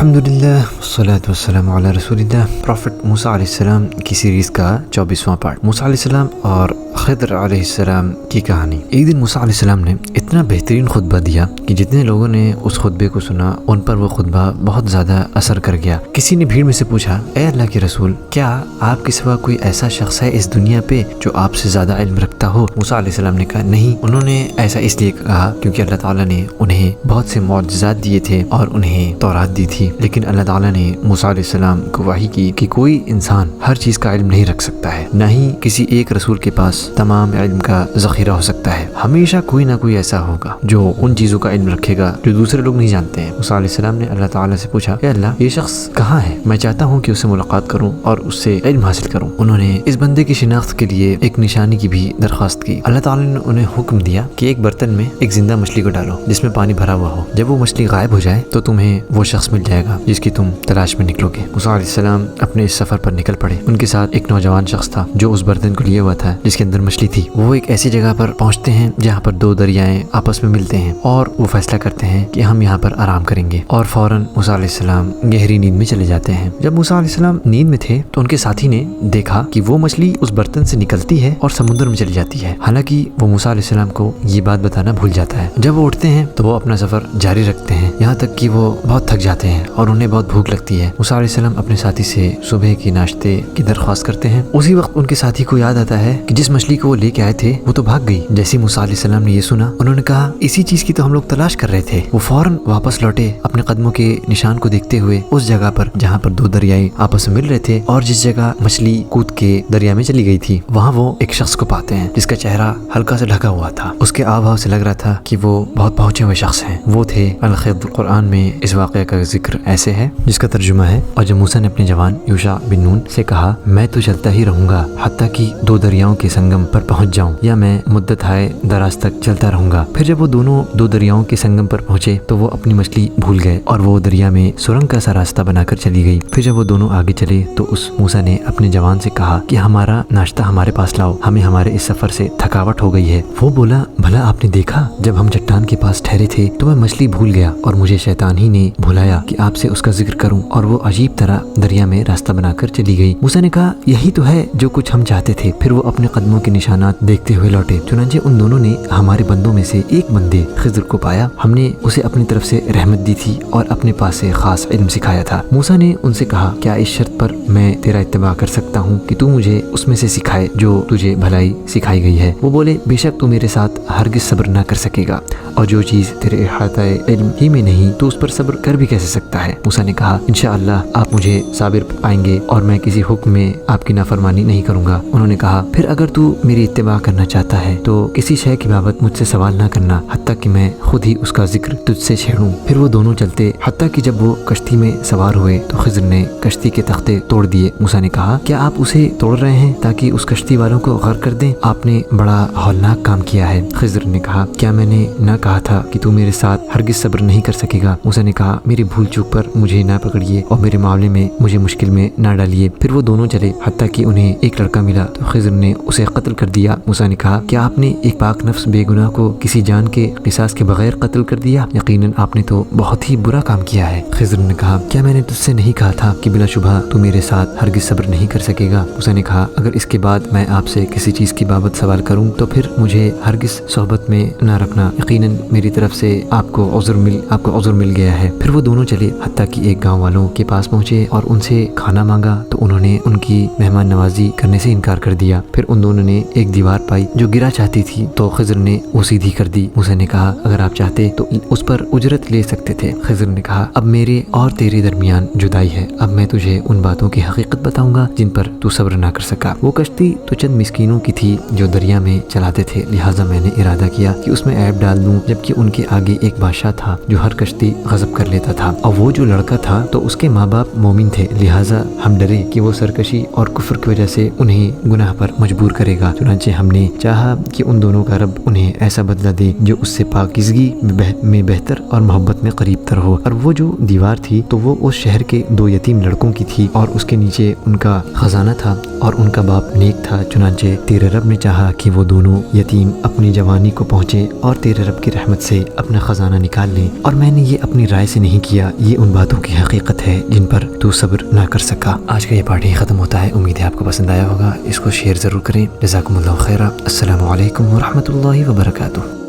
الحمدللہ والصلاة والسلام علی رسول اللہ۔ پروفٹ موسیٰ علیہ السلام کی سیریز کا 24واں پارٹ، موسیٰ علیہ السلام اور خضر علیہ السلام کی کہانی۔ ایک دن موسیٰ علیہ السلام نے اتنا بہترین خطبہ دیا کہ جتنے لوگوں نے اس خطبے کو سنا ان پر وہ خطبہ بہت زیادہ اثر کر گیا۔ کسی نے بھیڑ میں سے پوچھا، اے اللہ کے رسول، کیا آپ کے سوا کوئی ایسا شخص ہے اس دنیا پہ جو آپ سے زیادہ علم رکھتا ہو؟ موسیٰ علیہ السلام نے کہا نہیں۔ انہوں نے ایسا اس لیے کہا کیونکہ اللہ تعالیٰ نے انہیں بہت سے معجزات دیے تھے اور انہیں تورات دی تھی، لیکن اللہ تعالیٰ نے موسیٰ علیہ السلام کو وحی کی کہ کوئی انسان ہر چیز کا علم نہیں رکھ سکتا ہے، نہ ہی کسی ایک رسول کے پاس تمام علم کا ذخیرہ ہو سکتا ہے۔ ہمیشہ کوئی نہ کوئی ایسا ہوگا جو ان چیزوں کا علم رکھے گا جو دوسرے لوگ نہیں جانتے ہیں۔ موسیٰ علیہ السلام نے اللہ تعالیٰ سے پوچھا، اے اللہ، یہ شخص کہاں ہے؟ میں چاہتا ہوں کہ اس سے ملاقات کروں اور اس سے علم حاصل کروں۔ انہوں نے اس بندے کی شناخت کے لیے ایک نشانی کی بھی درخواست کی۔ اللہ تعالیٰ نے انہیں حکم دیا کہ ایک برتن میں ایک زندہ مچھلی کو ڈالو جس میں پانی بھرا ہوا ہو، جب وہ مچھلی غائب ہو جائے تو تمہیں وہ شخص مل جائے گا جس کی تم تلاش میں نکلو گے۔ موسیٰ علیہ السلام اپنے اس سفر پر نکل پڑے۔ ان کے ساتھ ایک نوجوان شخص تھا جو اس برتن کو لیے ہوا تھا جس کے اندر مچھلی تھی۔ وہ ایک ایسی جگہ پر پہنچتے ہیں جہاں پر دو دریائیں آپس میں ملتے ہیں اور وہ فیصلہ کرتے ہیں کہ ہم یہاں پر آرام کریں گے، اور فوراً موسیٰ علیہ السلام گہری نیند میں چلے جاتے ہیں۔ جب موسیٰ علیہ السلام نیند میں تھے تو ان کے ساتھی نے دیکھا کہ وہ مچھلی اس برتن سے نکلتی ہے اور سمندر میں چلی جاتی ہے، حالانکہ وہ موسیٰ علیہ السلام کو یہ بات بتانا بھول جاتا ہے۔ جب وہ اٹھتے ہیں تو وہ اپنا سفر جاری رکھتے ہیں یہاں تک کہ وہ بہت تھک جاتے ہیں اور انہیں بہت بھوک لگتی ہے۔ موسیٰ علیہ السلام اپنے ساتھی سے صبح کے ناشتے کی درخواست کرتے ہیں۔ اسی وقت ان کے ساتھی کو یاد آتا ہے کہ جس مچھلی کو وہ لے کے آئے تھے وہ تو بھاگ گئی۔ جیسے موسیٰ علیہ السلام نے یہ سنا، انہوں نے کہا، اسی چیز کی تو ہم لوگ تلاش کر رہے تھے۔ وہ فوراً واپس لوٹے، اپنے قدموں کے نشان کو دیکھتے ہوئے اس جگہ پر جہاں پر دو دریائیں آپس میں مل رہے تھے اور جس جگہ مچھلی کود کے دریا میں چلی گئی تھی، وہاں وہ ایک شخص کو پاتے ہیں جس کا چہرہ ہلکا سے ڈھکا ہوا تھا۔ اس کے آب ہاؤ سے لگ رہا تھا کہ وہ بہت پہنچے ہوئے شخص ہیں۔ وہ تھے الخضر۔ قرآن میں اس واقعہ کا ذکر ایسے ہے جس کا ترجمہ ہے، اور جب موسیٰ نے اپنے جوان یوشع بن نون سے کہا، میں تو چلتا ہی رہوں گا حتیٰ کہ دو دریاؤں کے سنگم پر پہنچ جاؤں، یا میں مدت ہائے دراز تک چلتا رہوں گا۔ پھر جب وہ دونوں دو دریاؤں کے سنگم پر پہنچے تو وہ اپنی مچھلی بھول گئے اور وہ دریا میں سرنگ کا سا راستہ بنا کر چلی گئی۔ پھر جب وہ دونوں آگے چلے تو اس موسیٰ نے اپنے جوان سے کہا کہ ہمارا ناشتہ ہمارے پاس لاؤ، ہمیں ہمارے اس سفر سے تھکاوٹ ہو گئی ہے۔ وہ بولا، بھلا آپ نے دیکھا جب ہم چٹان کے پاس ٹھہرے تھے تو میں مچھلی بھول گیا اور مجھے شیطان ہی نے بھلایا کہ آپ سے اس کا ذکر کروں، اور وہ عجیب طرح دریا میں راستہ بنا کر چلی گئی۔ موسیٰ نے کہا، یہی تو ہے جو کچھ ہم چاہتے تھے۔ پھر وہ اپنے قدموں کے نشانات دیکھتے ہوئے لوٹے۔ چنانچہ ان دونوں نے ہمارے بندوں میں سے ایک بندے خضر کو پایا، ہم نے اسے اپنی طرف سے رحمت دی تھی اور اپنے پاس سے خاص علم سکھایا تھا۔ موسیٰ نے ان سے کہا، کیا اس شرط پر میں تیرا اتباع کر سکتا ہوں کہ تو مجھے اس میں سے سکھائے جو تجھے بھلائی سکھائی گئی ہے؟ وہ بولے، بے شک تو میرے ساتھ ہرگز صبر نہ کر سکے گا، اور جو چیز تیرے احاطہ علم ہی میں نہیں تو اس پر صبر کر بھی کیسے سکتا ہے؟ موسیٰ نے کہا، انشاءاللہ آپ مجھے صابر پائیں گے اور میں کسی حکم میں آپ کی نافرمانی نہیں کروں گا۔ انہوں نے کہا، پھر اگر تو میری اتباع کرنا چاہتا ہے تو کسی شے کی بابت مجھ سے سوال نہ کرنا حتیٰ کہ میں خود ہی اس کا ذکر تجھ سے چھیڑوں۔ پھر وہ دونوں چلتے حتیٰ کہ جب وہ کشتی میں سوار ہوئے تو خضر نے کشتی کے تختے توڑ دیے۔ موسیٰ نے کہا، کیا آپ اسے توڑ رہے ہیں تاکہ اس کشتی والوں کو غرق کر دیں؟ آپ نے بڑا ہولناک کام کیا ہے۔ خضر نے کہا، کیا میں نے نہ کہا تھا کہ تو میرے ساتھ ہرگز صبر نہیں کر سکے گا؟ موسیٰ نے کہا، میری بھول چوک پر مجھے نہ پکڑیے اور میرے معاملے میں مجھے مشکل میں نہ ڈالیے۔ پھر وہ دونوں چلے حتیٰ کہ انہیں ایک لڑکا ملا تو خضر نے اسے قتل کر دیا۔ موسیٰ نے کہا، کیا آپ نے ایک پاک نفس بے گناہ کو کسی جان کے قصاص کے بغیر قتل کر دیا؟ یقیناً آپ نے تو بہت ہی برا کام کیا ہے۔ خضر نے کہا، کیا میں نے تجھ سے نہیں کہا تھا کہ بلا شبہ تو میرے ساتھ ہرگز صبر نہیں کر سکے گا؟ موسیٰ نے کہا، اگر اس کے بعد میں آپ سے کسی چیز کی بابت سوال کروں تو پھر مجھے ہرگز صحبت میں نہ رکھنا، یقیناً میری طرف سے آپ کو عذر مل گیا ہے۔ پھر وہ دونوں چلے حتیٰ کہ ایک گاؤں والوں کے پاس پہنچے اور ان سے کھانا مانگا تو انہوں نے ان کی مہمان نوازی کرنے سے انکار کر دیا۔ پھر ان دونوں نے ایک دیوار پائی جو گرا چاہتی تھی تو خضر نے وہ سیدھی کر دی۔ موسیٰ نے کہا، اگر آپ چاہتے تو اس پر اجرت لے سکتے تھے۔ خضر نے کہا، اب میرے اور تیرے درمیان جدائی ہے، اب میں تجھے ان باتوں کی حقیقت بتاؤں گا جن پر تو صبر نہ کر سکا۔ وہ کشتی تو چند مسکینوں کی تھی جو دریا میں چلاتے تھے، لہٰذا میں نے ارادہ کیا کہ اس میں عیب ڈال دوں، جبکہ ان کے آگے ایک بادشاہ تھا جو ہر کشتی غصب کر لیتا تھا، اور وہ جو لڑکا تھا تو اس کے ماں باپ مومن تھے، لہٰذا ہم ڈرے کہ وہ سرکشی اور کفر کی وجہ سے انہیں گناہ پر مجبور کرے گا، چنانچہ ہم نے چاہا کہ ان دونوں کا رب انہیں ایسا بدلہ دے جو اس سے پاکیزگی میں بہتر اور محبت میں قریب تر ہو۔ اور وہ جو دیوار تھی تو وہ اس شہر کے 2 یتیم لڑکوں کی تھی اور اس کے نیچے ان کا خزانہ تھا اور ان کا باپ نیک تھا، چنانچہ تیرے رب نے چاہا کہ وہ دونوں یتیم اپنی جوانی کو پہنچے اور تیرے رب کی رحمت سے اپنا خزانہ نکال لیں، اور میں نے یہ اپنی رائے سے نہیں کیا، یہ ان باتوں کی حقیقت ہے جن پر تو صبر نہ کر سکا۔ آج کا یہ پارٹ ہی ختم ہوتا ہے، امید ہے آپ کو پسند آیا ہوگا، اس کو شیئر ضرور کریں۔ جزاکم اللہ خیرہ، السلام علیکم ورحمۃ اللہ وبرکاتہ۔